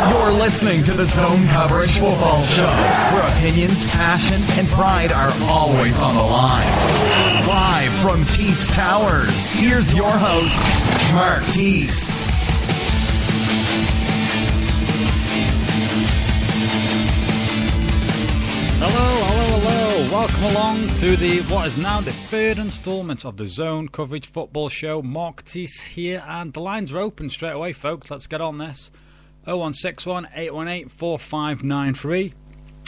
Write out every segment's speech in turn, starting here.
You're listening to the Zone Coverage Football Show, where opinions, passion, and pride are always on the line. Live from Tees Towers, here's your host, Mark Tees. Hello. Welcome along to what is now the third instalment of the Zone Coverage Football Show. Mark Tees here, and the lines are open straight away, folks. Let's get on this. 0161 818 4593.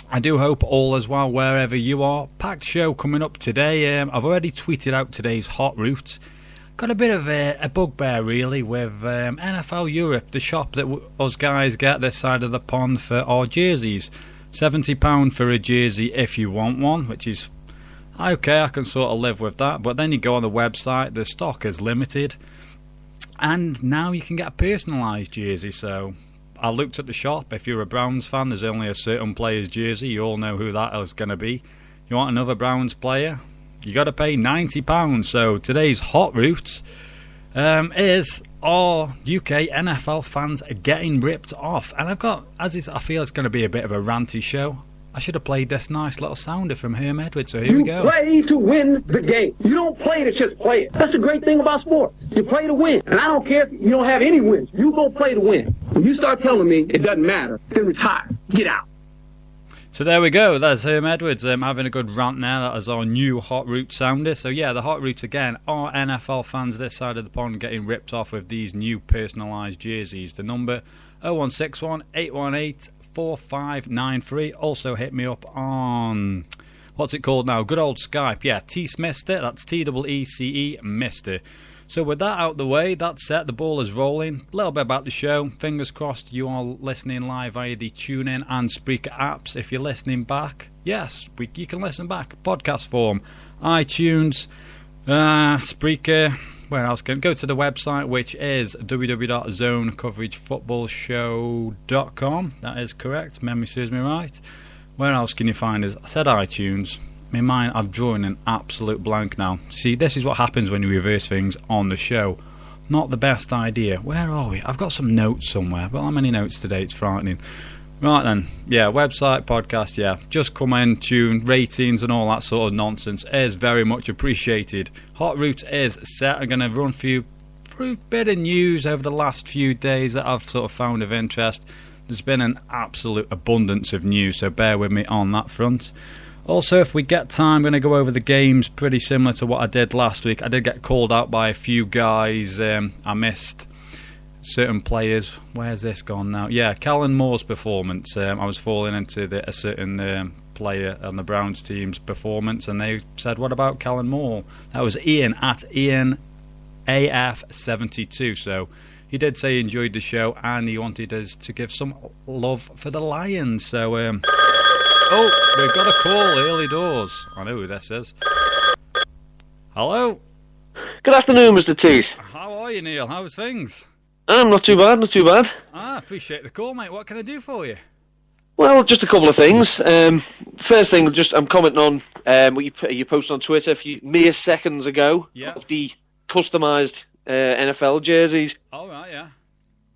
I do hope all is well wherever you are. Packed show coming up today. I've already tweeted out today's hot route. Got a bit of a bugbear really with NFL Europe, the shop that us guys get this side of the pond for our jerseys. £70 for a jersey if you want one, which is okay, I can sort of live with that. But then you go on the website, the stock is limited, and now you can get a personalised jersey. So I looked at the shop. If you're a Browns fan, there's only a certain player's jersey. You all know who that is going to be. You want another Browns player? You got to pay £90. So today's hot route is all UK NFL fans are getting ripped off. And I've got, I feel it's going to be a bit of a ranty show. I should have played this nice little sounder from Herm Edwards, so here we go. You play to win the game. You don't play to just play it. That's the great thing about sports. You play to win. And I don't care if you don't have any wins. You go play to win. When you start telling me it doesn't matter, then retire. Get out. So there we go. That's Herm Edwards having a good rant there. That is our new hot route sounder. So yeah, the hot route again. Are NFL fans this side of the pond getting ripped off with these new personalised jerseys? The number 0161 818 4593. Also hit me up on, what's it called now? Good old Skype. Yeah, Tees Mister. That's TEECE Mister. So with that out the way, that's set. The ball is rolling. A little bit about the show. Fingers crossed you are listening live via the TuneIn and Spreaker apps. If you're listening back, yes, you can listen back. Podcast form. iTunes, Spreaker. Where else can go to the website, which is www.zonecoveragefootballshow.com. That is correct. Memory serves me right. Where else can you find us? I said iTunes. In mind, I've drawn an absolute blank now. See, this is what happens when you reverse things on the show. Not the best idea. Where are we? I've got some notes somewhere. But how many notes today? It's frightening. Right then, yeah, website, podcast, yeah. Just come in, tune, ratings and all that sort of nonsense is very much appreciated. Hot route is set. I'm going to run through a bit of news over the last few days that I've sort of found of interest. There's been an absolute abundance of news, so bear with me on that front. Also, if we get time, I'm going to go over the games pretty similar to what I did last week. I did get called out by a few guys. I missed certain players. Where's this gone now? Yeah, Callan Moore's performance. I was falling into a certain player on the Browns team's performance, and they said, what about Callan Moore? That was Ian at IanAF72. So he did say he enjoyed the show, and he wanted us to give some love for the Lions. So, oh, we've got a call early doors. I know who this is. Hello? Good afternoon, Mr. Tees. How are you, Neil? How's things? Not too bad, not too bad. Appreciate the call, mate. What can I do for you? Well, just a couple of things. First thing, I'm commenting on what you posted on Twitter mere seconds ago. Yeah. The customised NFL jerseys. All right,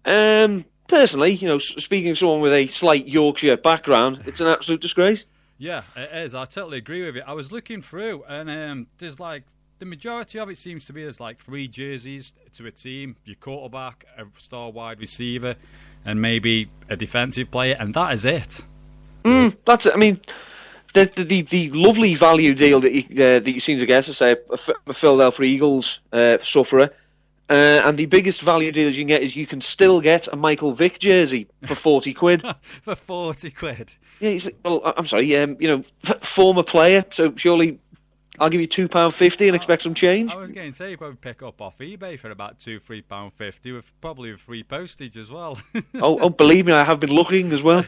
yeah. Personally, speaking to someone with a slight Yorkshire background, it's an absolute disgrace. Yeah, it is. I totally agree with you. I was looking through, and there's like, the majority of it seems to be there's like 3 jerseys to a team, your quarterback, a star wide receiver, and maybe a defensive player, and that is it. That's it. I mean, the lovely value deal that you seem to get, to say, a Philadelphia Eagles sufferer, and the biggest value deal you can get is you can still get a Michael Vick jersey for 40 quid. For 40 quid? Yeah, I'm sorry, former player, so surely I'll give you £2.50 and expect some change. I was going to say you probably pick up off eBay for about £2-3.50 with probably free postage as well. oh, believe me, I have been looking as well.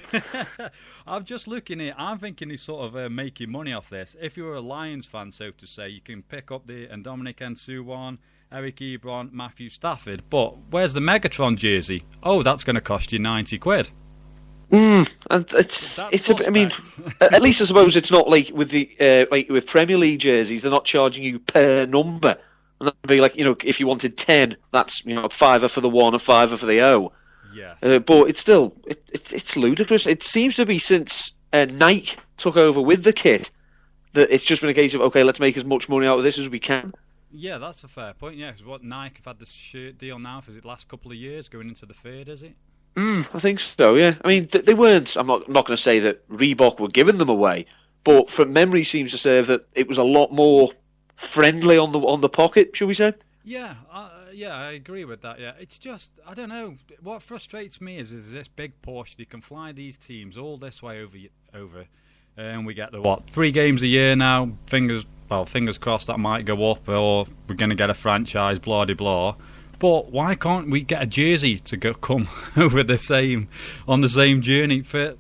I'm just looking at. I'm thinking he's sort of making money off this. If you're a Lions fan, so to say, you can pick up the Dominic Nsuwan, Eric Ebron, Matthew Stafford. But where's the Megatron jersey? Oh, that's going to cost you 90 quid. And it's I mean, at least I suppose it's not like with the with Premier League jerseys, they're not charging you per number. And that'd be like, if you wanted 10, that's a £5 for the 1, a £5 for the O. Yes. But it's still it's ludicrous. It seems to be since Nike took over with the kit that it's just been a case of, okay, let's make as much money out of this as we can. Yeah, that's a fair point. Yeah, because what Nike have had this shirt deal now for the last couple of years, going into the third, is it? I think so. Yeah, I mean they weren't. I'm not going to say that Reebok were giving them away, but from memory seems to serve that it was a lot more friendly on the pocket, shall we say? Yeah, I agree with that. Yeah, it's just I don't know. What frustrates me is this big push. They can fly these teams all this way over, and we get the 3 games a year now. Fingers crossed that might go up, or we're going to get a franchise. Blah de blah. But why can't we get a jersey to come over on the same journey for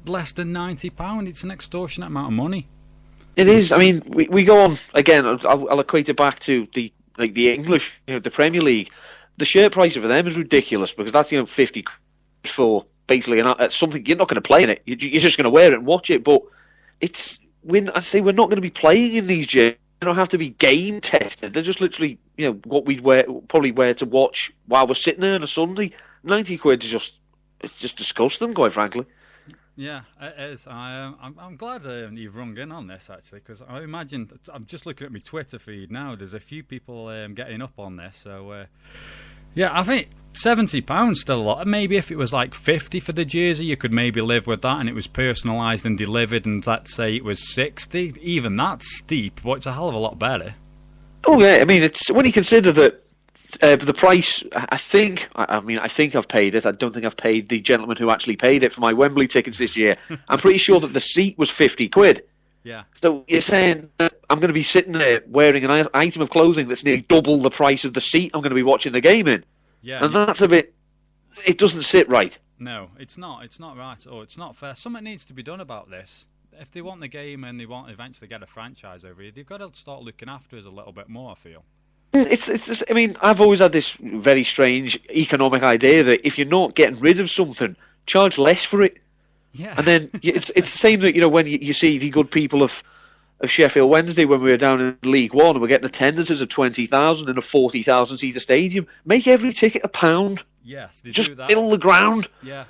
less than £90? It's an extortionate amount of money. It is. I mean, we go on again. I'll equate it back to the English, the Premier League. The shirt price for them is ridiculous because that's 50 for basically something you're not going to play in it. You're just going to wear it and watch it. But we're not going to be playing in these jerseys. They don't have to be game tested. They're just literally, what we'd probably wear to watch while we're sitting there on a Sunday. £90 is just disgusting, quite frankly. Yeah, it is. I'm glad you've rung in on this, actually, because I imagine, I'm just looking at my Twitter feed now, there's a few people getting up on this, so yeah, I think £70 still a lot. Maybe if it was like 50 for the jersey, you could maybe live with that, and it was personalised and delivered, and let's say it was 60. Even that's steep, but it's a hell of a lot better. Oh yeah, I mean, it's when you consider that the price. I think I've paid it. I don't think I've paid the gentleman who actually paid it for my Wembley tickets this year. I'm pretty sure that the seat was £50. Yeah. So you're saying that I'm going to be sitting there wearing an item of clothing that's nearly double the price of the seat I'm going to be watching the game in? Yeah. And that's a bit. It doesn't sit right. No, it's not. It's not right, or it's not fair. Something needs to be done about this. If they want the game and they want to eventually get a franchise over here, they've got to start looking after us a little bit more, I feel. It's just, I mean, I've always had this very strange economic idea that if you're not getting rid of something, charge less for it. Yeah. And then it's the same that, when you see the good people of Sheffield Wednesday when we were down in League One and we're getting attendances of 20,000 in a 40,000 seater stadium. Make every ticket £1. Yes, they just do that. Fill the ground. Yeah.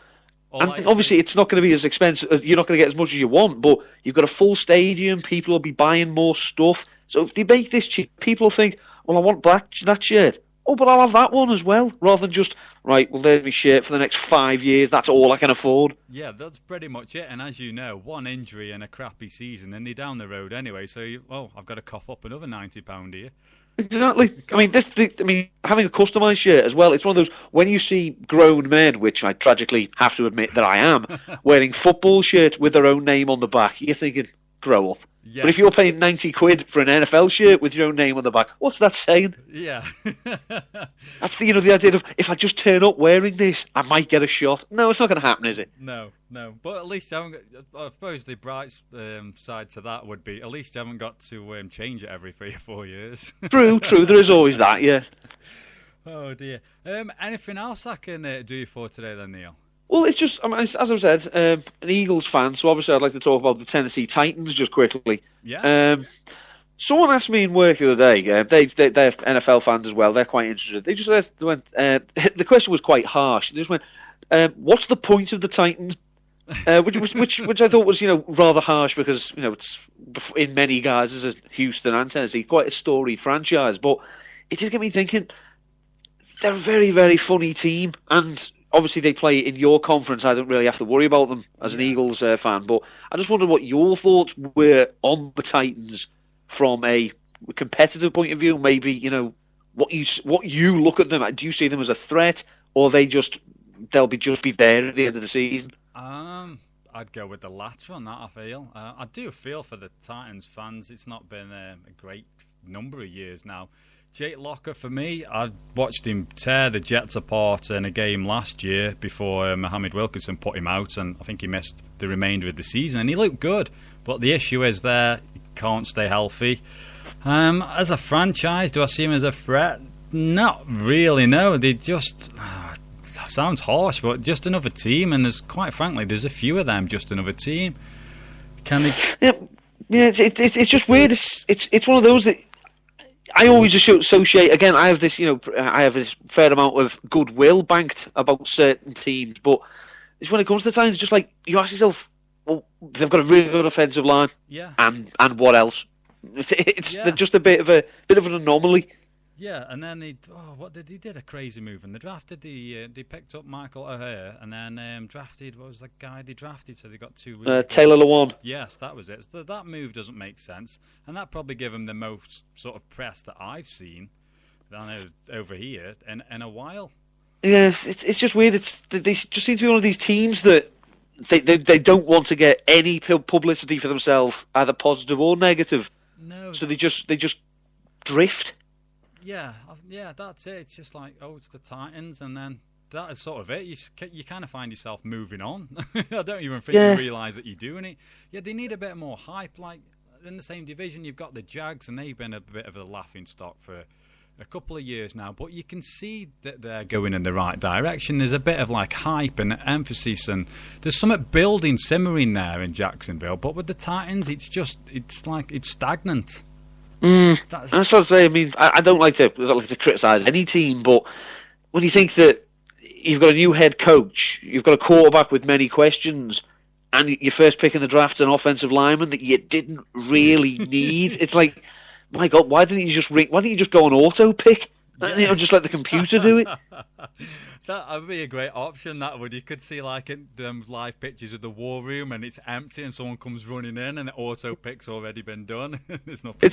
And obviously it's not going to be as expensive. You're not going to get as much as you want, but you've got a full stadium. People will be buying more stuff. So if they make this cheap, people will think, well, I want that shirt. Oh, but I'll have that one as well. Rather than just, right, well, there's my shirt for the next 5 years. That's all I can afford. Yeah, that's pretty much it. And as you know, one injury and a crappy season, and they're down the road anyway. So, I've got to cough up another £90 here. Exactly. I mean, having a customised shirt as well, it's one of those, when you see grown men, which I tragically have to admit that I am, wearing football shirts with their own name on the back, you're thinking, grow up. Yes. But if you're paying £90 for an NFL shirt with your own name on the back, what's that saying? Yeah. That's the idea of, if I just turn up wearing this, I might get a shot. No, it's not going to happen, is it? No. But at least I suppose the bright side to that would be, at least you haven't got to change it every 3 or 4 years. True. There is always that, yeah. Oh, dear. Anything else I can do for today then, Neil? Well, it's just, as I've said, an Eagles fan, so obviously I'd like to talk about the Tennessee Titans just quickly. Yeah. Someone asked me in work the other day, they're NFL fans as well, they're quite interested. They just went, the question was quite harsh. They just went, what's the point of the Titans? Which I thought was, rather harsh because, it's in many guises as Houston and Tennessee, quite a storied franchise. But it did get me thinking, they're a very, very funny team, and obviously they play in your conference. I don't really have to worry about them as an Eagles fan, but I just wondered what your thoughts were on the Titans from a competitive point of view. Maybe what you look at them. Do you see them as a threat, or they'll just be there at the end of the season? I'd go with the latter on that. I feel I do feel for the Titans fans. It's not been a great number of years now. Jake Locker, for me, I watched him tear the Jets apart in a game last year before Mohamed Wilkerson put him out, and I think he missed the remainder of the season, and he looked good. But the issue is he can't stay healthy. As a franchise, do I see him as a threat? Not really, no. They just... sounds harsh, but just another team, and quite frankly, there's a few of them, just another team. Can they... Yeah, it's just weird. It's one of those that... I always associate, again, I have this fair amount of goodwill banked about certain teams, but it's when it comes to the times, it's just like, you ask yourself, well, they've got a really good offensive line, and what else? It's just a bit of an anomaly. Yeah, and then he did a crazy move in the draft. They picked up Michael O'Hare and then drafted, what was the guy they drafted? So they got two. Taylor Lewan. Yes, that was it. So that move doesn't make sense, and that probably gave him the most sort of press that I've seen over here in a while. Yeah, it's just weird. They just seem to be one of these teams that they don't want to get any publicity for themselves, either positive or negative. No. So they just drift. Yeah, that's it. It's just like, it's the Titans, and then that is sort of it. You kind of find yourself moving on. I don't even think you realise that you're doing it. Yeah, they need a bit more hype. Like, in the same division, you've got the Jags, and they've been a bit of a laughing stock for a couple of years now, but you can see that they're going in the right direction. There's a bit of like hype and emphasis, and there's something building, simmering there in Jacksonville. But with the Titans, it's stagnant. That's what I'm saying. I mean, I don't like to criticise any team, but when you think that you've got a new head coach, you've got a quarterback with many questions, and your first pick in the draft an offensive lineman that you didn't really need, it's like, my God, why didn't you just go on auto pick? Just let the computer do it. That would be a great option. That would. You could see like live pictures of the war room, and it's empty, and someone comes running in, and the auto pick's already been done. There's nothing.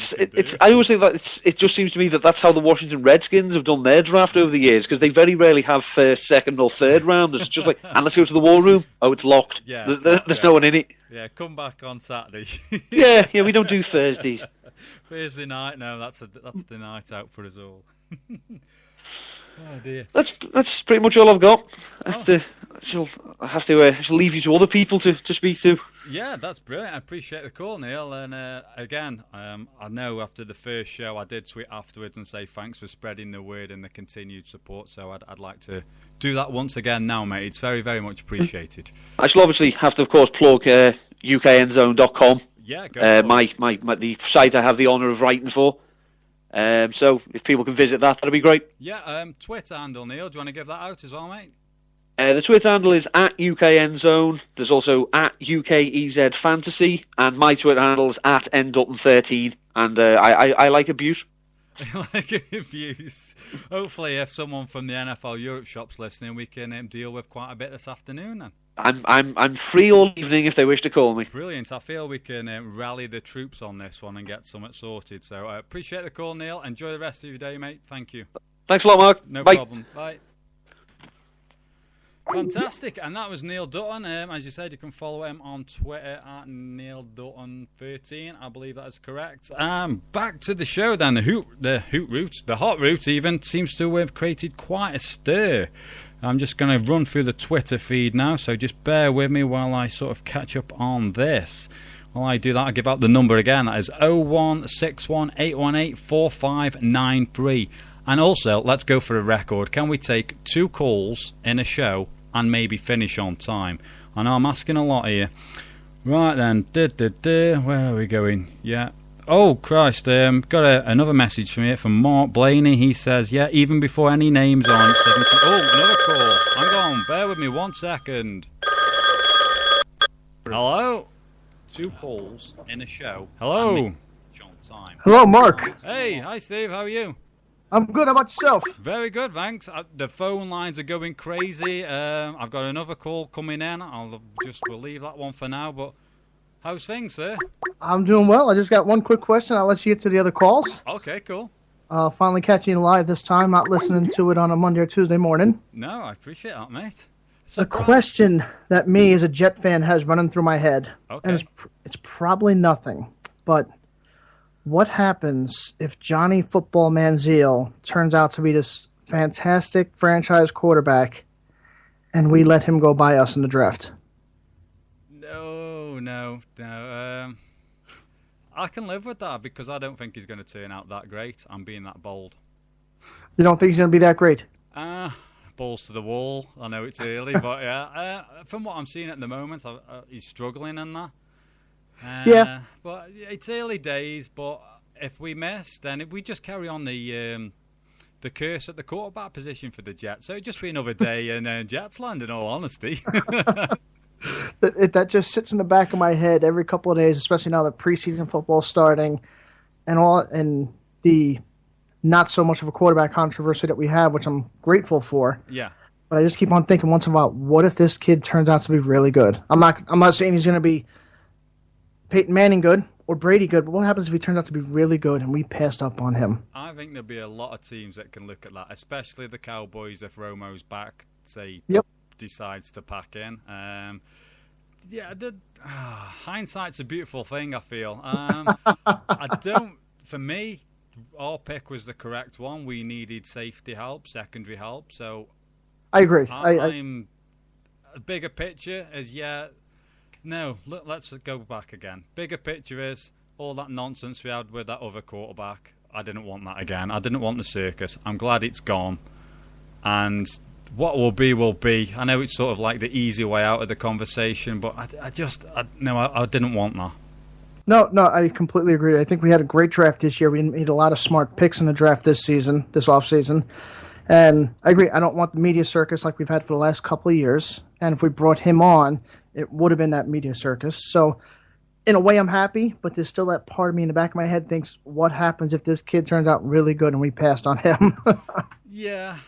I always think that it just seems to me that's how the Washington Redskins have done their draft over the years, because they very rarely have first, second, or third round. It's just like, and let's go to the war room. Oh, it's locked. Yeah, there's no one in it. Yeah, come back on Saturday. yeah, we don't do Thursdays. Thursday night, no, that's the night out for us all. Oh dear. That's pretty much all I've got. I shall leave you to other people to speak to. Yeah, that's brilliant. I appreciate the call, Neil. And again, I know after the first show, I did tweet afterwards and say thanks for spreading the word and the continued support. So I'd like to do that once again now, mate. It's very, very much appreciated. I shall obviously have to, of course, plug UKEndzone.com. Yeah, go the site I have the honour of writing for. So if people can visit that'd be great. Yeah, Twitter handle, Neil. Do you want to give that out as well, mate? The Twitter handle is @UKEndzone. There's also @UKEZFantasy, and my Twitter handle is @NDutton13. And I like abuse. Like abuse. Hopefully, if someone from the NFL Europe shop's listening, we can deal with quite a bit this afternoon then. I'm free all evening if they wish to call me. Brilliant. I feel we can rally the troops on this one and get something sorted. So I appreciate the call, Neil. Enjoy the rest of your day, mate. Thank you. Thanks a lot, Mark. No Bye. problem. Bye. Fantastic. And that was Neil Dutton. As you said, you can follow him on Twitter @NeilDutton13. I believe that is correct. Back to the show then. The hot route even seems to have created quite a stir. I'm just going to run through the Twitter feed now, so just bear with me while I sort of catch up on this. While I do that, I'll give out the number again. That is 01618184593. And also, let's go for a record. Can we take 2 calls in a show and maybe finish on time? I know I'm asking a lot here. Right then. Where are we going? Yeah. Oh, Christ, got another message from here from Mark Blaney. He says, yeah, even before any names on 70... Oh, another call. Hang on, bear with me 1 second. Hello? 2 calls in a show. Hello? Time. Hello, Mark. Hey, hi, Steve. How are you? I'm good. How about yourself? Very good, thanks. The phone lines are going crazy. I've got another call coming in. We'll leave that one for now, but... How's things, sir? I'm doing well. I just got one quick question. I'll let you get to the other calls. Okay, cool. Finally catching you live this time, not listening to it on a Monday or Tuesday morning. No, I appreciate that, mate. A question that me as a Jet fan has running through my head. Okay. And it's probably nothing, but what happens if Johnny Football Manziel turns out to be this fantastic franchise quarterback and we let him go by us in the draft? No. I can live with that because I don't think he's going to turn out that great. I'm being that bold. You don't think he's going to be that great? Balls to the wall. I know it's early, but yeah. From what I'm seeing at the moment, he's struggling in that. Yeah. But it's early days, but if we miss, then we just carry on the curse at the quarterback position for the Jets. So it'd just be another day in Jets land, in all honesty. That just sits in the back of my head every couple of days, especially now that preseason football's starting, and the not so much of a quarterback controversy that we have, which I'm grateful for. Yeah. But I just keep on thinking once in a while, what if this kid turns out to be really good? I'm not saying he's going to be Peyton Manning good or Brady good, but what happens if he turns out to be really good and we passed up on him? I think there'll be a lot of teams that can look at that, especially the Cowboys if Romo's back, say, decides to pack in. Hindsight's a beautiful thing, I feel. For me, our pick was the correct one. We needed safety help, secondary help, so I agree. I'm a bigger picture is let's go back again. Bigger picture is all that nonsense we had with that other quarterback. I didn't want that again. I didn't want the circus. I'm glad it's gone. And what will be, will be. I know it's sort of like the easy way out of the conversation, but I didn't want that. No, I completely agree. I think we had a great draft this year. We made a lot of smart picks in the draft this offseason. And I agree, I don't want the media circus like we've had for the last couple of years. And if we brought him on, it would have been that media circus. So in a way, I'm happy, but there's still that part of me in the back of my head thinks, what happens if this kid turns out really good and we passed on him? Yeah.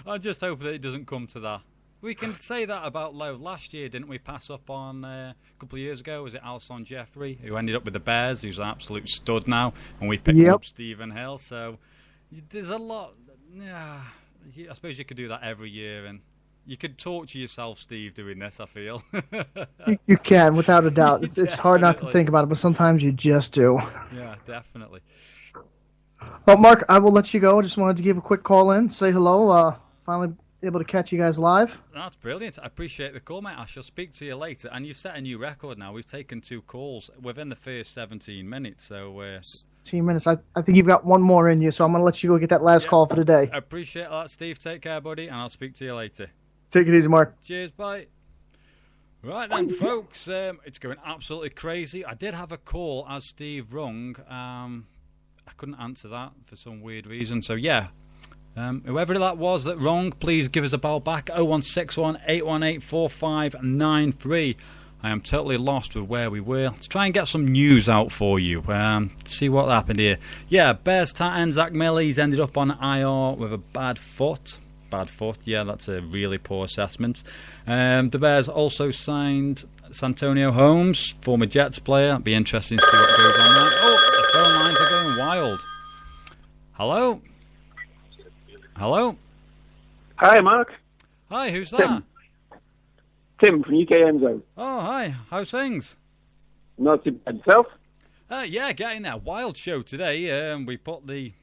I just hope that it doesn't come to that. We can say that about Lowe. Last year, didn't we pass up on, a couple of years ago, was it Alshon Jeffrey, who ended up with the Bears, who's an absolute stud now, and we picked up Stephen Hill. So there's a lot. Yeah, I suppose you could do that every year, and you could torture yourself, Steve, doing this, I feel. You can, without a doubt. It's hard not to think about it, but sometimes you just do. Yeah, definitely. Well, Mark, I will let you go. I just wanted to give a quick call in, say hello. Finally able to catch you guys live. That's brilliant. I appreciate the call, mate. I shall speak to you later. And you've set a new record now. We've taken 2 calls within the first 17 minutes. So 17 minutes. I think you've got one more in you, so I'm going to let you go get that last call for the day. I appreciate that, Steve. Take care, buddy, and I'll speak to you later. Take it easy, Mark. Cheers, bye. Right then, folks, it's going absolutely crazy. I did have a call as Steve rung. I couldn't answer that for some weird reason. So, whoever that was that rung, please give us a bell back. 0161 818 4593. I am totally lost with where we were. Let's try and get some news out for you. See what happened here. Yeah, Bears tight end Zach Miller, he's ended up on IR with a bad foot. Yeah, that's a really poor assessment. The Bears also signed Santonio Holmes, former Jets player. It'll be interesting to see what goes on there. Oh, the phone lines are going wild. Hello? Hi, Mark. Hi, who's that? Tim from UK Enzo. Oh, hi. How's things? Not too bad. Yourself? Yeah, getting that wild show today. We put the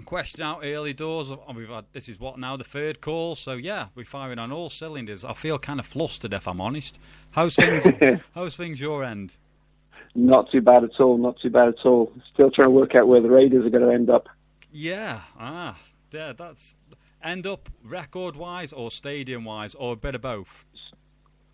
question out early doors. We've had, this is what now, the 3rd call. So, yeah, we're firing on all cylinders. I feel kind of flustered, if I'm honest. How's things your end? Not too bad at all. Still trying to work out where the Raiders are going to end up. Yeah, that's end up record-wise or stadium-wise or a bit of both?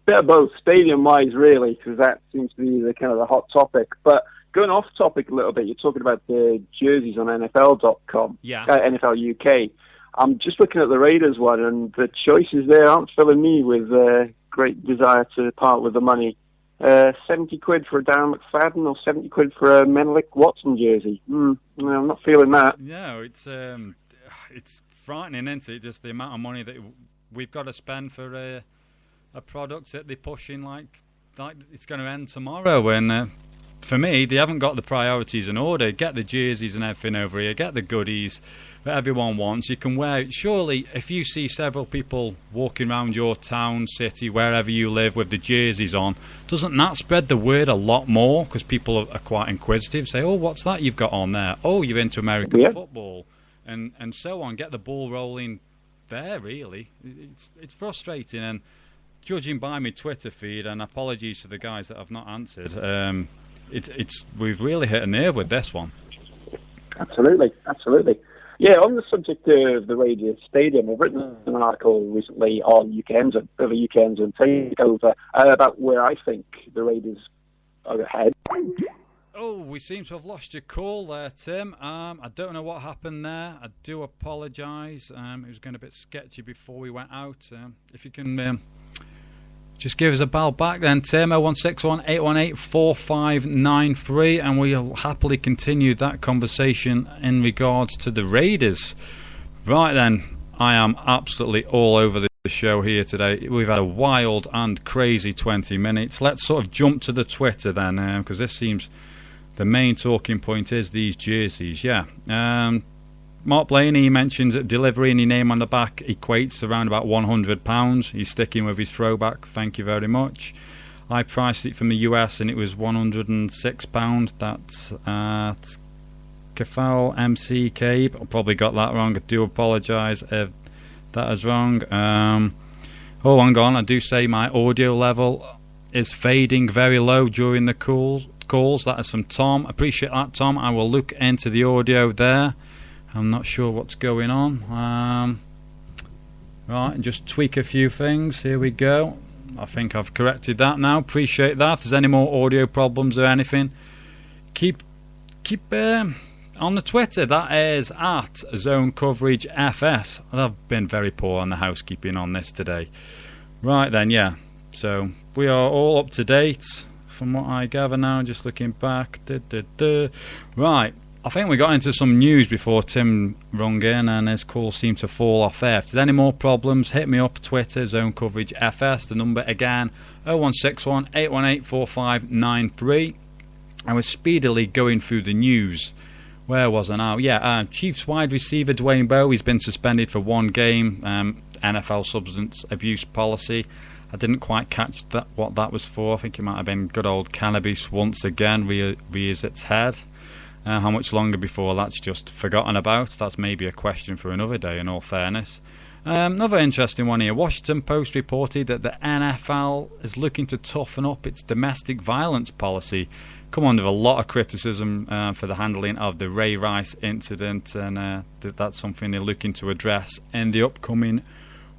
Bit of both, stadium-wise, really, because that seems to be the kind of the hot topic. But going off topic a little bit, you're talking about the jerseys on NFL.com, NFL UK. I'm just looking at the Raiders one, and the choices there aren't filling me with great desire to part with the money. 70 quid for a Darren McFadden or 70 quid for a Menelik Watson jersey. No, I'm not feeling that. No, it's frightening, isn't it? Just the amount of money that we've got to spend for a product that they're pushing like it's going to end tomorrow. And for me, they haven't got the priorities in order. Get the jerseys and everything over here. Get the goodies that everyone wants. You can wear it. Surely, if you see several people walking around your town, city, wherever you live with the jerseys on, doesn't that spread the word a lot more? Because people are quite inquisitive. Say, oh, what's that you've got on there? Oh, you're into American football. And so on. Get the ball rolling there, really. It's frustrating. And judging by my Twitter feed, and apologies to the guys that I've not answered, we've really hit a nerve with this one. Absolutely. Yeah, on the subject of the Raiders Stadium, I've written an article recently on UK Enzo Takeover about where I think the Raiders are ahead. Oh, we seem to have lost your call there, Tim. I don't know what happened there. I do apologise. It was going a bit sketchy before we went out. If you can just give us a bell back then, Tim, 0161 818 4593, and we'll happily continue that conversation in regards to the Raiders. Right then, I am absolutely all over the show here today. We've had a wild and crazy 20 minutes. Let's sort of jump to the Twitter then, because this seems the main talking point is these jerseys. Yeah. Mark Blaney mentions that delivery and your name on the back equates to around about £100. He's sticking with his throwback. Thank you very much. I priced it from the US and it was £106. That's at Kafal MC Cabe. I probably got that wrong. I do apologise if that is wrong. Oh, hang on. I do say my audio level is fading very low during the calls. That is from Tom. Appreciate that, Tom. I will look into the audio there. I'm not sure what's going on. Right, just tweak a few things. Here we go. I think I've corrected that now. Appreciate that. If there's any more audio problems or anything, keep on the Twitter. That is at Zone Coverage FS. I've been very poor on the housekeeping on this today. Right then, yeah. So we are all up to date from what I gather now. Just looking back. Right. I think we got into some news before Tim rung in and his call seemed to fall off air. If there's any more problems, hit me up, Twitter, Zone Coverage FS. The number again, 0161 818 4593. I was speedily going through the news. Where was I now? Yeah, Chiefs wide receiver Dwayne Bowe, he's been suspended for one game. NFL substance abuse policy. I didn't quite catch what that was for. I think it might have been good old cannabis once again rears its head. How much longer before that's just forgotten about? That's maybe a question for another day, in all fairness. Another interesting one here. Washington Post reported that the NFL is looking to toughen up its domestic violence policy. Come under a lot of criticism for the handling of the Ray Rice incident, and that's something they're looking to address in the upcoming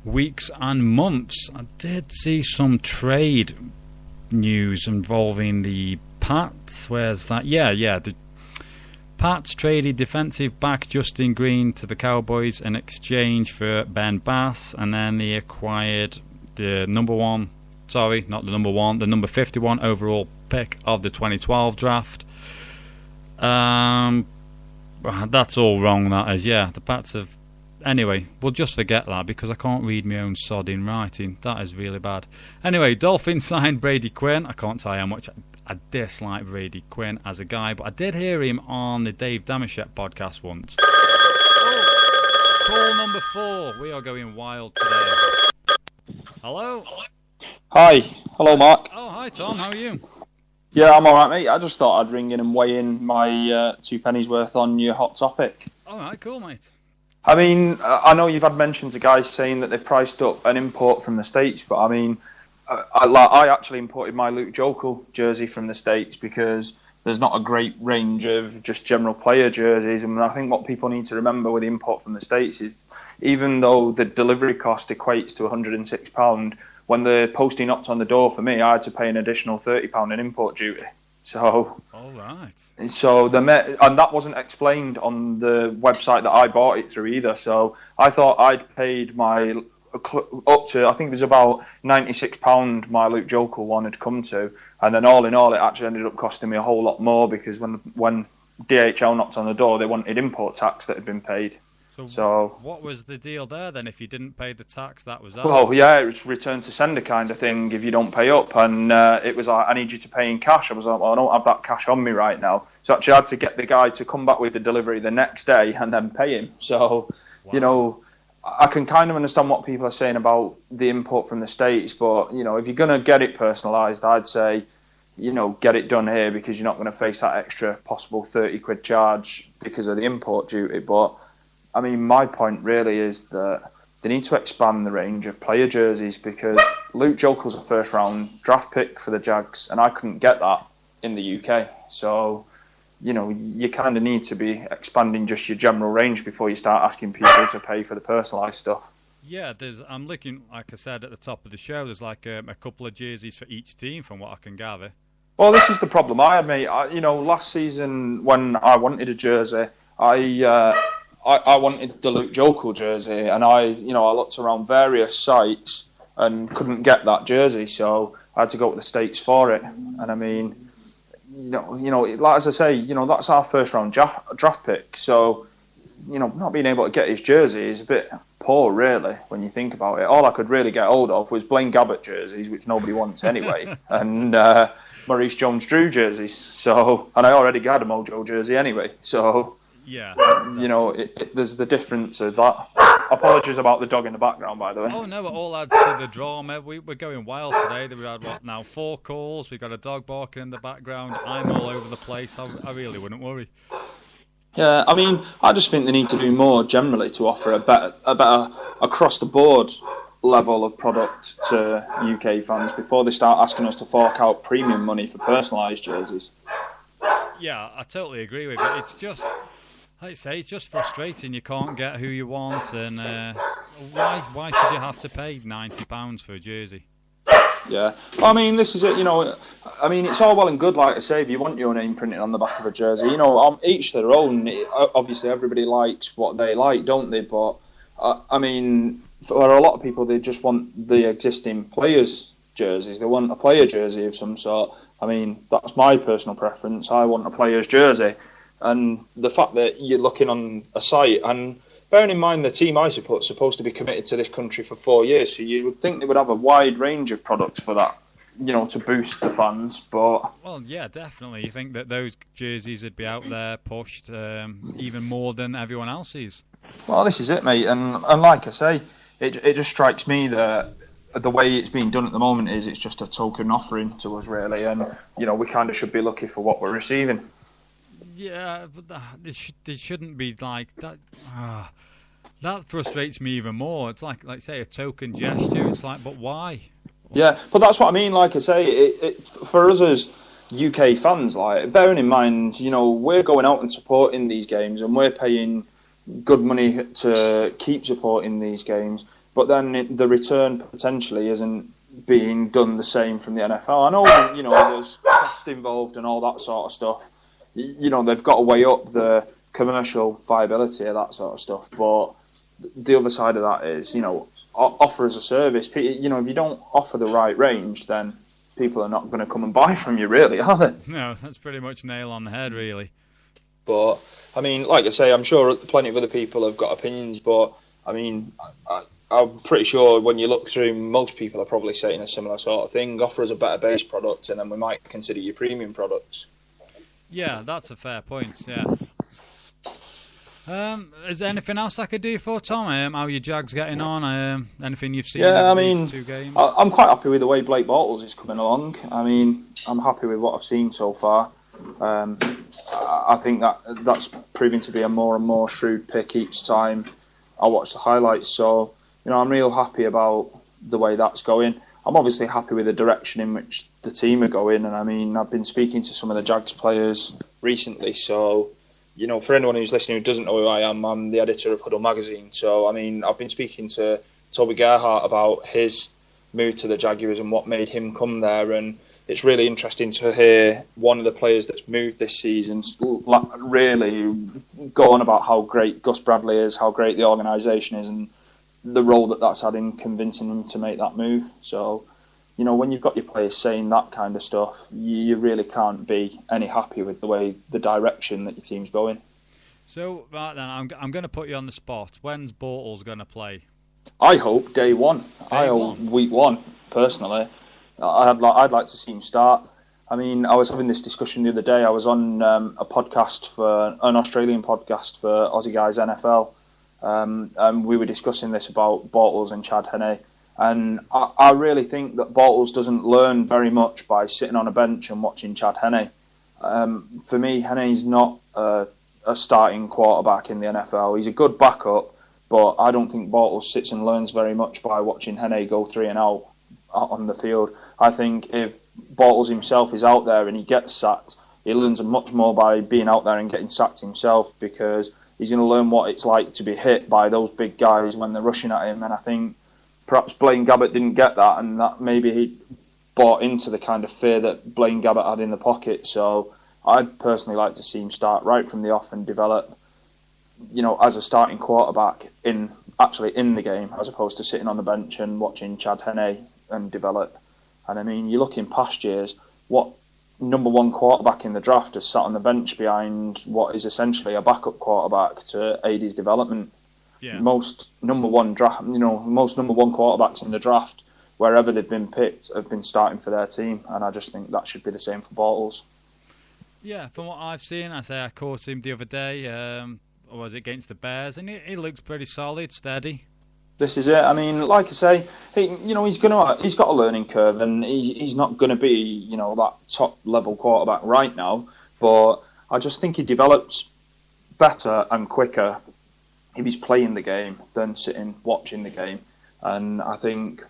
weeks and months. I did see some trade news involving the Pats. Where's that? Yeah, the Pats traded defensive back Justin Green to the Cowboys in exchange for Ben Bass, and then they acquired the number 51 overall pick of the 2012 draft. That's all wrong, that is. Yeah, the Pats have... Anyway, we'll just forget that because I can't read my own sodding writing. That is really bad. Anyway, Dolphins signed Brady Quinn. I can't tell you how much I dislike Brady Quinn as a guy, but I did hear him on the Dave Damashek podcast once. Call number 4. We are going wild today. Hello? Hi. Hello, Mark. Oh, hi, Tom. How are you? Yeah, I'm alright, mate. I just thought I'd ring in and weigh in my 2 pennies worth on your hot topic. Alright, cool, mate. I mean, I know you've had mentions of guys saying that they've priced up an import from the States, but I mean, I actually imported my Luke Jokel jersey from the States because there's not a great range of just general player jerseys. And I think what people need to remember with the import from the States is even though the delivery cost equates to £106, when the postie knocked on the door for me, I had to pay an additional £30 in import duty. So, all right. So and that wasn't explained on the website that I bought it through either. So I thought I'd paid my up to, I think it was about £96 my Luke Jokel one had come to, and then all in all it actually ended up costing me a whole lot more because when DHL knocked on the door they wanted import tax that had been paid. So what was the deal there then? If you didn't pay the tax, that was that? Well, yeah, it was return to sender kind of thing if you don't pay up, and it was like, I need you to pay in cash. I was like, well, I don't have that cash on me right now. So actually I had to get the guy to come back with the delivery the next day and then pay him. So, wow. You know, I can kind of understand what people are saying about the import from the States, but, you know, if you're going to get it personalised, I'd say, you know, get it done here because you're not going to face that extra possible £30 charge because of the import duty. But, I mean, my point really is that they need to expand the range of player jerseys because Luke Jokel's a first-round draft pick for the Jags, and I couldn't get that in the UK. So, you know, you kind of need to be expanding just your general range before you start asking people to pay for the personalised stuff. Yeah, I'm looking, like I said at the top of the show, there's like a couple of jerseys for each team from what I can gather. Well, this is the problem I had, mate. Last season when I wanted a jersey, I wanted the Luke Jokel jersey, and I looked around various sites and couldn't get that jersey, so I had to go to the States for it. And I mean, like as I say, that's our first round draft pick, so not being able to get his jersey is a bit poor, really, when you think about it. All I could really get hold of was Blaine Gabbert jerseys, which nobody wants anyway, and Maurice Jones-Drew jerseys. So, and I already got a Mojo jersey anyway. So, yeah, there's the difference of that. Apologies about the dog in the background, by the way. Oh no, it all adds to the drama. We're going wild today. We've had 4 calls. We've got a dog barking in the background. I'm all over the place. I really wouldn't worry. Yeah, I mean, I just think they need to do more generally to offer a better across the board level of product to UK fans before they start asking us to fork out premium money for personalised jerseys. Yeah, I totally agree with you. It's just, like I say, it's just frustrating. You can't get who you want, and why should you have to pay £90 for a jersey? Yeah, I mean, this is it. I mean, it's all well and good, like I say, if you want your name printed on the back of a jersey. Each their own. Obviously, everybody likes what they like, don't they? But I mean, for a lot of people, they just want the existing players' jerseys. They want a player jersey of some sort. I mean, that's my personal preference. I want a player's jersey, and the fact that you're looking on a site and. Bearing in mind the team I support is supposed to be committed to this country for 4 years, so you would think they would have a wide range of products for that, to boost the fans. But well, yeah, definitely. You think that those jerseys would be out there pushed even more than everyone else's? Well, this is it, mate. And like I say, it just strikes me that the way it's being done at the moment is it's just a token offering to us, really, and we kind of should be lucky for what we're receiving. Yeah, but they shouldn't be like that. That frustrates me even more. It's like say, a token gesture. It's like, but why? Yeah, but that's what I mean. Like I say, for us as UK fans, like bearing in mind, we're going out and supporting these games, and we're paying good money to keep supporting these games. But then the return potentially isn't being done the same from the NFL. I know, there's cost involved and all that sort of stuff. They've got to weigh up the commercial viability of that sort of stuff. But the other side of that is, offer as a service. If you don't offer the right range, then people are not going to come and buy from you, really, are they? No, that's pretty much nail on the head, really. But, I mean, like I say, I'm sure plenty of other people have got opinions, but, I mean, I'm pretty sure when you look through, most people are probably saying a similar sort of thing. Offer us a better base product, and then we might consider you premium products. Yeah, that's a fair point, yeah. Is there anything else I could do for Tom? How are your Jags getting on? Anything you've seen in these 2 games? I'm quite happy with the way Blake Bortles is coming along. I mean, I'm happy with what I've seen so far. I think that's proving to be a more and more shrewd pick each time I watch the highlights. So, I'm real happy about the way that's going. I'm obviously happy with the direction in which the team are going, and I mean, I've been speaking to some of the Jags players recently, so, for anyone who's listening who doesn't know who I am, I'm the editor of Huddle Magazine, so, I mean, I've been speaking to Toby Gerhart about his move to the Jaguars and what made him come there, and it's really interesting to hear one of the players that's moved this season really go on about how great Gus Bradley is, how great the organisation is, and the role that's had in convincing him to make that move. So, when you've got your players saying that kind of stuff, you really can't be any happy with the direction that your team's going. So, right then, I'm going to put you on the spot. When's Bortles going to play? I hope day one. I hope week 1, personally. I'd like to see him start. I mean, I was having this discussion the other day. I was on a podcast for an Australian podcast for Aussie Guys NFL. And we were discussing this about Bortles and Chad Henne, and I really think that Bortles doesn't learn very much by sitting on a bench and watching Chad Henne. For me, Henne's not a starting quarterback in the NFL. He's a good backup, but I don't think Bortles sits and learns very much by watching Henne go 3 and out on the field. I think if Bortles himself is out there and he gets sacked, he learns much more by being out there and getting sacked himself, because he's going to learn what it's like to be hit by those big guys when they're rushing at him. And I think perhaps Blaine Gabbert didn't get that, and that maybe bought into the kind of fear that Blaine Gabbert had in the pocket. So I'd personally like to see him start right from the off and develop, as a starting quarterback in the game, as opposed to sitting on the bench and watching Chad Henne and develop. And I mean, you look in past years, what number one quarterback in the draft has sat on the bench behind what is essentially a backup quarterback to aid his development. Yeah. Most number one quarterbacks in the draft, wherever they've been picked, have been starting for their team, and I just think that should be the same for Bortles. Yeah, from what I've seen, I caught him the other day, or was it against the Bears, and he looks pretty solid, steady. This is it. I mean, like I say, he's got a learning curve, and he's not going to be, that top level quarterback right now. But I just think he develops better and quicker if he's playing the game than sitting watching the game. And I think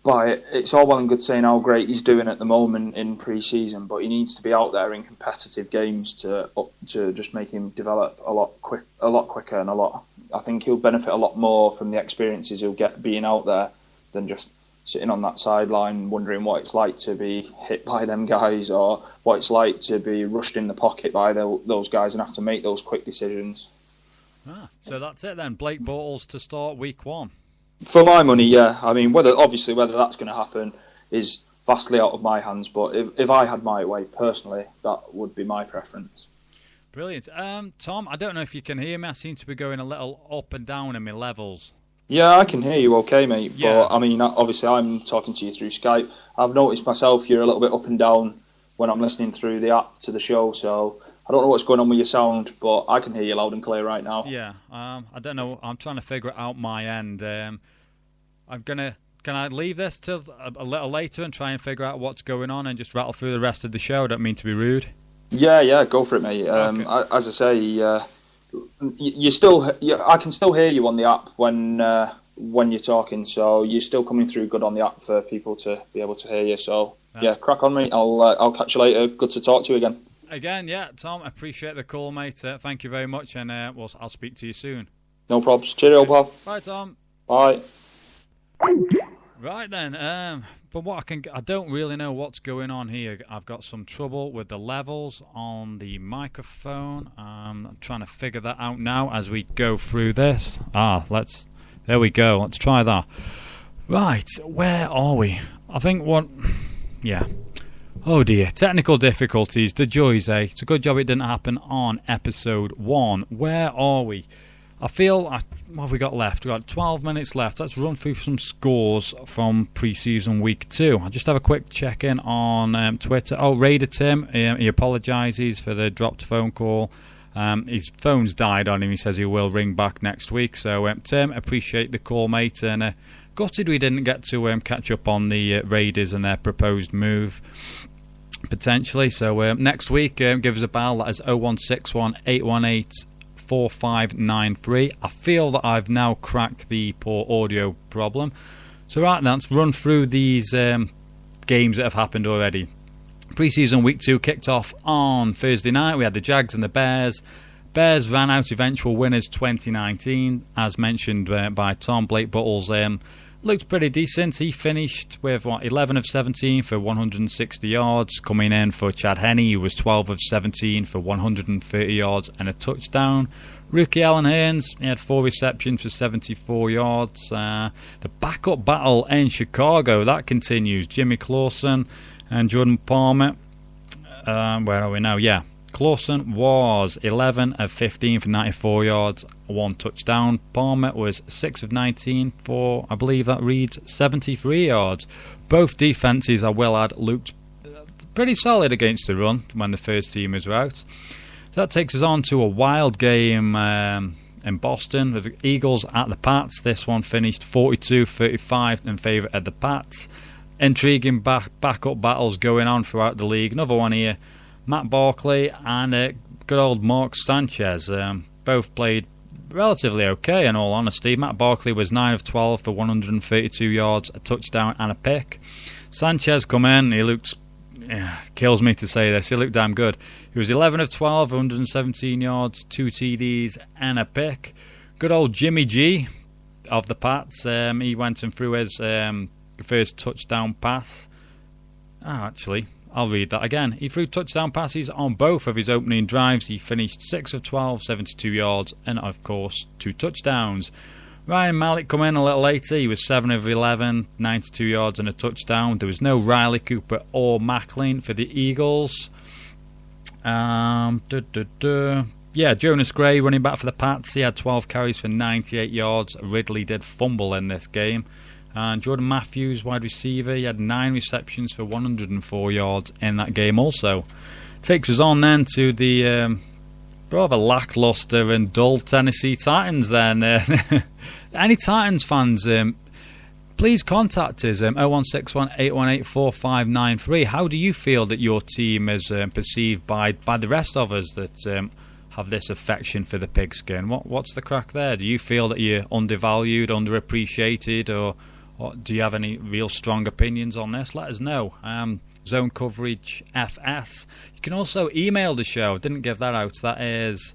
it's all well and good saying how great he's doing at the moment in pre-season, but he needs to be out there in competitive games to just make him develop a lot quicker and I think he'll benefit a lot more from the experiences he'll get being out there than just sitting on that sideline wondering what it's like to be hit by them guys or what it's like to be rushed in the pocket by those guys and have to make those quick decisions. So that's it then. Blake Bortles to start week 1. For my money, yeah. I mean, whether that's going to happen is vastly out of my hands, but if I had my way personally, that would be my preference. Brilliant. Tom, I don't know if you can hear me. I seem to be going a little up and down in my levels. Yeah, I can hear you okay, mate. Yeah. But, I mean, obviously I'm talking to you through Skype. I've noticed myself you're a little bit up and down when I'm listening through the app to the show, so I don't know what's going on with your sound, but I can hear you loud and clear right now. Yeah, I don't know. I'm trying to figure it out my end. Can I leave this till a little later and try and figure out what's going on and just rattle through the rest of the show? I don't mean to be rude. Yeah, go for it, mate. Okay. As I say, I can still hear you on the app when you're talking, so you're still coming through good on the app for people to be able to hear you. So crack on, mate. I'll catch you later. Good to talk to you again. Again, yeah, Tom. I appreciate the call, mate. Thank you very much, and I'll speak to you soon. No probs. Cheerio, pal. Bye, Tom. Bye. Right then, but I don't really know what's going on here. I've got some trouble with the levels on the microphone. I'm trying to figure that out now as we go through this. There we go. Let's try that. Right, where are we? I think oh dear, technical difficulties, the joys, eh? It's a good job it didn't happen on episode 1. Where are we? I feel, what have we got left? We've got 12 minutes left. Let's run through some scores from pre-season week 2. I'll just have a quick check-in on Twitter. Raider Tim, he apologises for the dropped phone call. His phone's died on him. He says he will ring back next week. So, Tim, appreciate the call, mate. And gutted we didn't get to catch up on the Raiders and their proposed move, potentially. So, next week, give us a bell. That is 0161 818 4593. I feel that I've now cracked the poor audio problem. So right now, let's run through these games that have happened already. Pre-season week 2 kicked off on Thursday night. We had the Jags and the Bears. Bears ran out eventual winners 2019. As mentioned by Tom, Blake Bortles looked pretty decent. He finished with 11 of 17 for 160 yards. Coming in for Chad Henne, he was 12 of 17 for 130 yards and a touchdown. Rookie Alan Hurns, he had 4 receptions for 74 yards. The backup battle in Chicago, that continues. Jimmy Clausen and Jordan Palmer. Where are we now? Yeah. Clausen was 11 of 15 for 94 yards, 1 touchdown. Palmer was 6 of 19 for, I believe that reads, 73 yards. Both defences, I will add, looked pretty solid against the run when the first teamers were out. So that takes us on to a wild game in Boston with the Eagles at the Pats. This one finished 42-35 in favour of the Pats. Intriguing backup battles going on throughout the league. Another one here. Matt Barkley and good old Mark Sanchez both played relatively okay, in all honesty. Matt Barkley was 9 of 12 for 132 yards, a touchdown and a pick. Sanchez come in, he looked, kills me to say this, he looked damn good. He was 11 of 12 for 117 yards, 2 TDs and a pick. Good old Jimmy G of the Pats, he went and threw his first touchdown pass. Actually, I'll read that again. He threw touchdown passes on both of his opening drives. He finished 6 of 12, 72 yards, and of course, 2 touchdowns. Ryan Mallett come in a little later. He was 7 of 11, 92 yards and a touchdown. There was no Riley Cooper or Macklin for the Eagles. Yeah, Jonas Gray, running back for the Pats. He had 12 carries for 98 yards. Ridley did fumble in this game. And Jordan Matthews, wide receiver, he had 9 receptions for 104 yards in that game also. Takes us on then to the rather lackluster and dull Tennessee Titans then. Any Titans fans, please contact us, 0161 818 4593. How do you feel that your team is perceived by the rest of us that have this affection for the pigskin? What's the crack there? Do you feel that you're undervalued, underappreciated, or do you have any real strong opinions on this? Let us know. Zone Coverage FS. You can also email the show. Didn't give that out. That is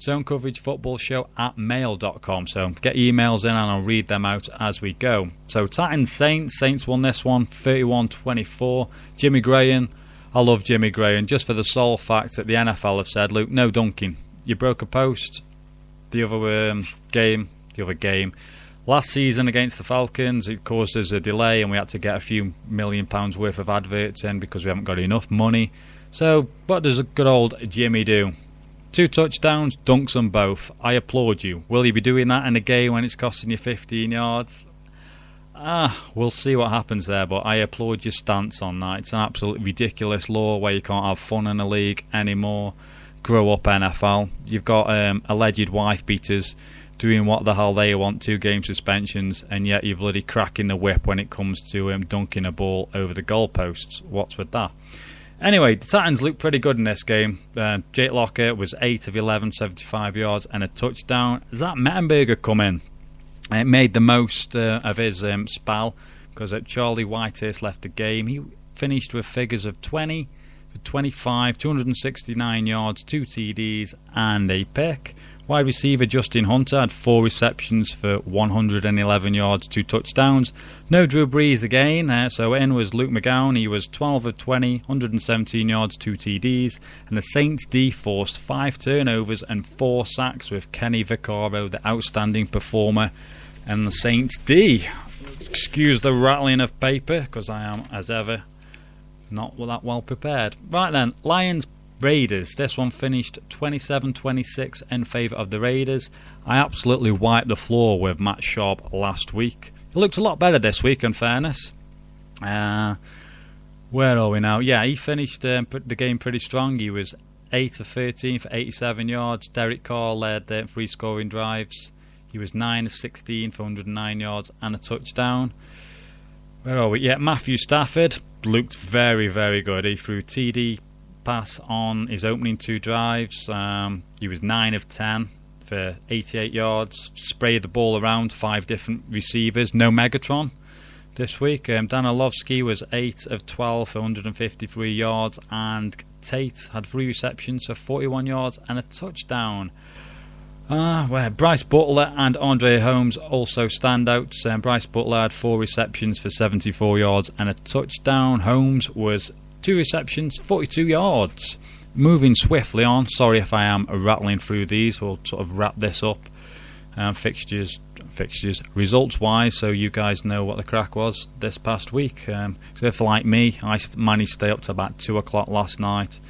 zonecoveragefoootballshow@mail.com. So get emails in and I'll read them out as we go. So Titans Saints. Saints won this one 31-24. Jimmy Graham. I love Jimmy Graham just for the sole fact that the NFL have said, Luke, no dunking. You broke a post. The other game. Last season against the Falcons, it caused us a delay and we had to get a few £1 million worth of adverts in because we haven't got enough money. So, what does a good old Jimmy do? 2 touchdowns, dunks them both. I applaud you. Will you be doing that in a game when it's costing you 15 yards? We'll see what happens there, but I applaud your stance on that. It's an absolutely ridiculous law where you can't have fun in a league anymore. Grow up, NFL. You've got alleged wife beaters doing what the hell they want, 2-game suspensions, and yet you're bloody cracking the whip when it comes to dunking a ball over the goalposts. What's with that? Anyway, the Titans looked pretty good in this game. Jake Locker was 8 of 11, 75 yards and a touchdown. Zach Mettenberger come in. It made the most of his spell because Charlie Whitehurst left the game. He finished with figures of 20 for 25, 269 yards, 2 TDs and a pick. Wide receiver Justin Hunter had 4 receptions for 111 yards, 2 touchdowns. No Drew Brees again, so in was Luke McGowan. He was 12 of 20, 117 yards, 2 TDs. And the Saints D forced 5 turnovers and 4 sacks with Kenny Vaccaro, the outstanding performer. And the Saints D, excuse the rattling of paper, because I am, as ever, not that well prepared. Right then, Lions Raiders. This one finished 27-26 in favour of the Raiders. I absolutely wiped the floor with Matt Schaub last week. He looked a lot better this week, in fairness. Where are we now? Yeah, he finished the game pretty strong. He was 8 of 13 for 87 yards. Derek Carr led 3 scoring drives. He was 9 of 16 for 109 yards and a touchdown. Where are we? Yeah, Matthew Stafford looked very, very good. He threw TD pass on his opening 2 drives. He was 9 of 10 for 88 yards. Sprayed the ball around 5 different receivers. No Megatron this week. Dan Orlovsky was 8 of 12 for 153 yards, and Tate had 3 receptions for 41 yards and a touchdown. Where Bryce Butler and Andre Holmes also stand out. Bryce Butler had 4 receptions for 74 yards and a touchdown. Holmes was 2 receptions, 42 yards. Moving swiftly on. Sorry if I am rattling through these. We'll sort of wrap this up. Fixtures, results-wise, so you guys know what the crack was this past week. So if, like me, I managed to stay up to about 2 o'clock last night.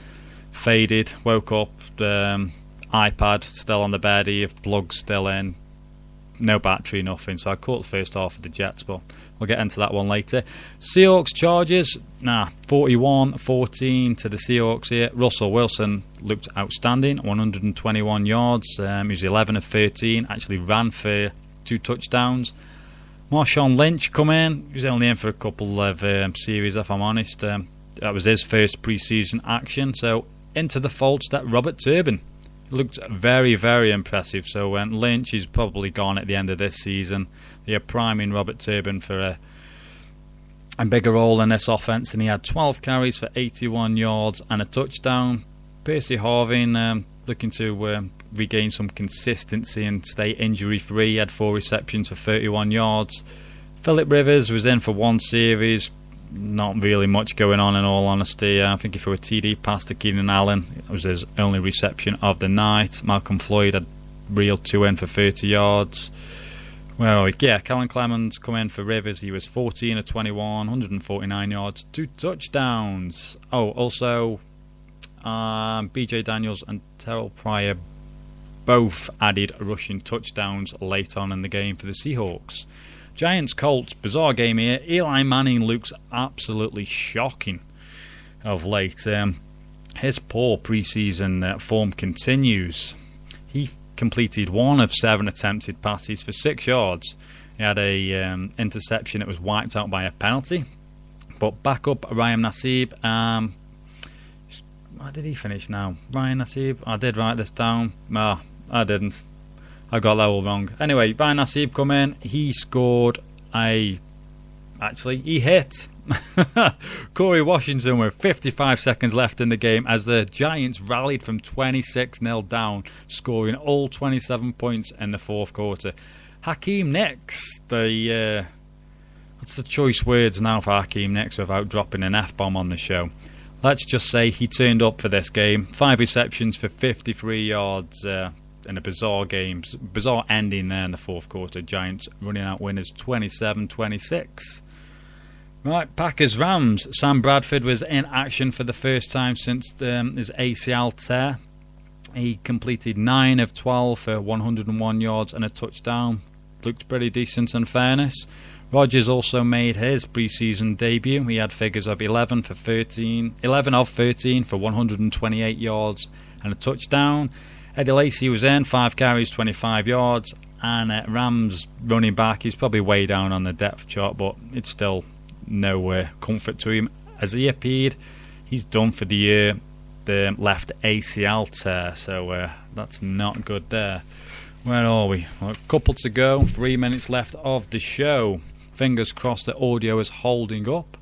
Faded, woke up, iPad still on the bed, plug still in. No battery, nothing. So I caught the first half of the Jets, but we'll get into that one later. Seahawks Chargers, 41-14 to the Seahawks here. Russell Wilson looked outstanding, 121 yards. He was 11 of 13, actually ran for 2 touchdowns. Marshawn Lynch come in. He was only in for a couple of series, if I'm honest. That was his first preseason action. So into the fold stepped Robert Turbin. Looked very, very impressive. So when Lynch is probably gone at the end of this season, they're priming Robert Turbin for a bigger role in this offense, and he had 12 carries for 81 yards and a touchdown. Percy Harvin looking to regain some consistency and stay injury-free. He had 4 receptions for 31 yards. Phillip Rivers was in for 1 series. not really much going on, in all honesty. I think if it were TD pass to Keenan Allen, it was his only reception of the night. Malcolm Floyd had reeled 2 in for 30 yards. Well, yeah, Kellen Clemens come in for Rivers. He was 14 of 21, 149 yards, 2 touchdowns. Oh, also, BJ Daniels and Terrell Pryor both added rushing touchdowns late on in the game for the Seahawks. Giants-Colts, bizarre game here. Eli Manning looks absolutely shocking of late. His poor preseason form continues. He completed 1 of 7 attempted passes for 6 yards. He had a interception that was wiped out by a penalty. But backup Ryan Nassib, where did he finish now? Ryan Nassib? I did write this down. No, I didn't. I got that all wrong. Anyway, Ryan Nassib come in. He scored he hit Corey Washington with 55 seconds left in the game as the Giants rallied from 26-0 down, scoring all 27 points in the fourth quarter. Hakeem Nicks, what's the choice words now for Hakeem Nicks without dropping an F-bomb on the show? Let's just say he turned up for this game. 5 receptions for 53 yards in a bizarre game. Bizarre ending there in the fourth quarter. Giants running out winners 27-26. Right, Packers-Rams. Sam Bradford was in action for the first time since his ACL tear. He completed 9 of 12 for 101 yards and a touchdown. Looked pretty decent in fairness. Rodgers also made his preseason debut. He had figures of 11 of 13 for 128 yards and a touchdown. Eddie Lacy was in, 5 carries, 25 yards. And Rams running back, he's probably way down on the depth chart, but it's still no comfort to him. As he appeared, he's done for the year. The left ACL tear, so that's not good there. Where are we? Well, a couple to go, 3 minutes left of the show. Fingers crossed the audio is holding up.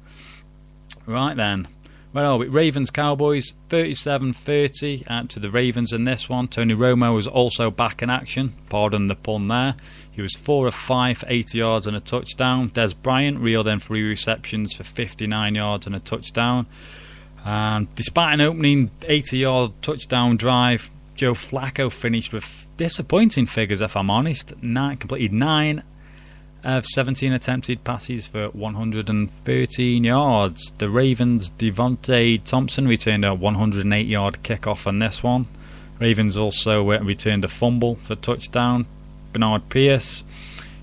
Right then. Where are we? Ravens-Cowboys, 37-30 out to the Ravens in this one. Tony Romo was also back in action. Pardon the pun there. He was 4 of 5 for 80 yards and a touchdown. Des Bryant reeled in 3 receptions for 59 yards and a touchdown. Despite an opening 80-yard touchdown drive, Joe Flacco finished with disappointing figures, if I'm honest. Completed 9 of 17 attempted passes for 113 yards. The Ravens' Devontae Thompson returned a 108-yard kickoff on this one. Ravens also returned a fumble for touchdown. Bernard Pierce,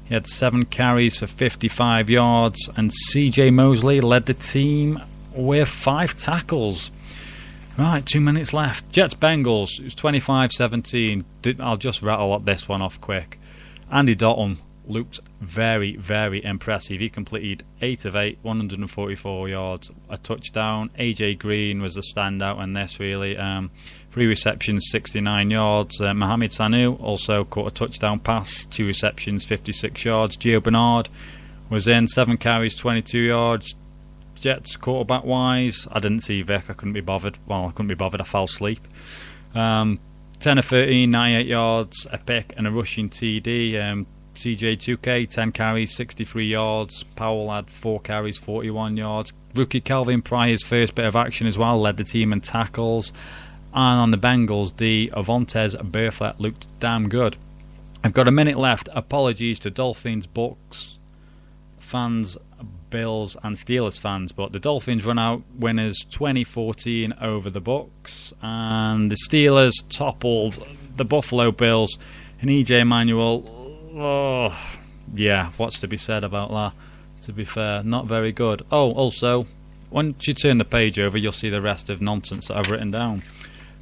he had 7 carries for 55 yards, and CJ Mosley led the team with 5 tackles. Right, 2 minutes left. Jets-Bengals, it was 25-17. I'll just rattle up this one off quick. Andy Dalton looked very, very impressive. He completed 8 of 8, 144 yards, a touchdown. AJ Green was the standout in this, really. 3 receptions, 69 yards. Mohamed Sanu also caught a touchdown pass, 2 receptions, 56 yards. Gio Bernard was in, 7 carries, 22 yards. Jets quarterback-wise, I didn't see Vic. I couldn't be bothered. Well, I couldn't be bothered. I fell asleep. 10 of 13, 98 yards, a pick and a rushing TD. CJ 2K, 10 carries, 63 yards. Powell had 4 carries, 41 yards. Rookie Calvin Pryor's first bit of action as well, led the team in tackles. And on the Bengals, the Avontes Burflet looked damn good. I've got a minute left. Apologies to Dolphins, Bucks fans, Bills and Steelers fans, but the Dolphins run out winners 20-14 over the Bucks, and the Steelers toppled the Buffalo Bills. And EJ Manuel, what's to be said about that? To be fair, not very good. Oh, also, once you turn the page over, you'll see the rest of nonsense that I've written down.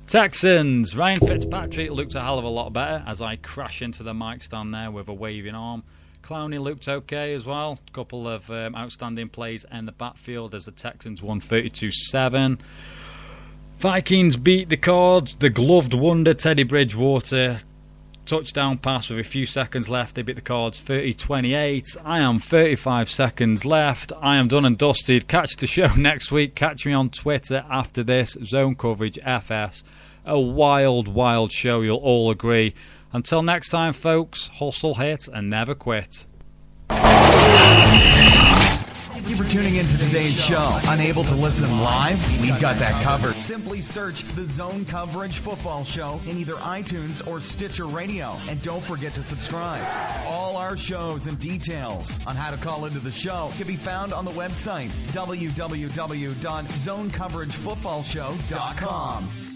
Texans, Ryan Fitzpatrick looked a hell of a lot better as I crash into the mic stand there with a waving arm. Clowney looked okay as well. A couple of outstanding plays in the backfield as the Texans won 32-7. Vikings beat the Cards. The gloved wonder Teddy Bridgewater touchdown pass with a few seconds left. They beat the Cards 30-28. I am 35 seconds left. I am done and dusted. Catch the show next week. Catch me on Twitter after this. Zone Coverage FS. A wild, wild show, you'll all agree. Until next time, folks, hustle, hit, and never quit. Thank you for tuning into today's show. Unable to listen live? We've got that covered. Simply search the Zone Coverage Football Show in either iTunes or Stitcher Radio. And don't forget to subscribe. All our shows and details on how to call into the show can be found on the website www.zonecoveragefootballshow.com.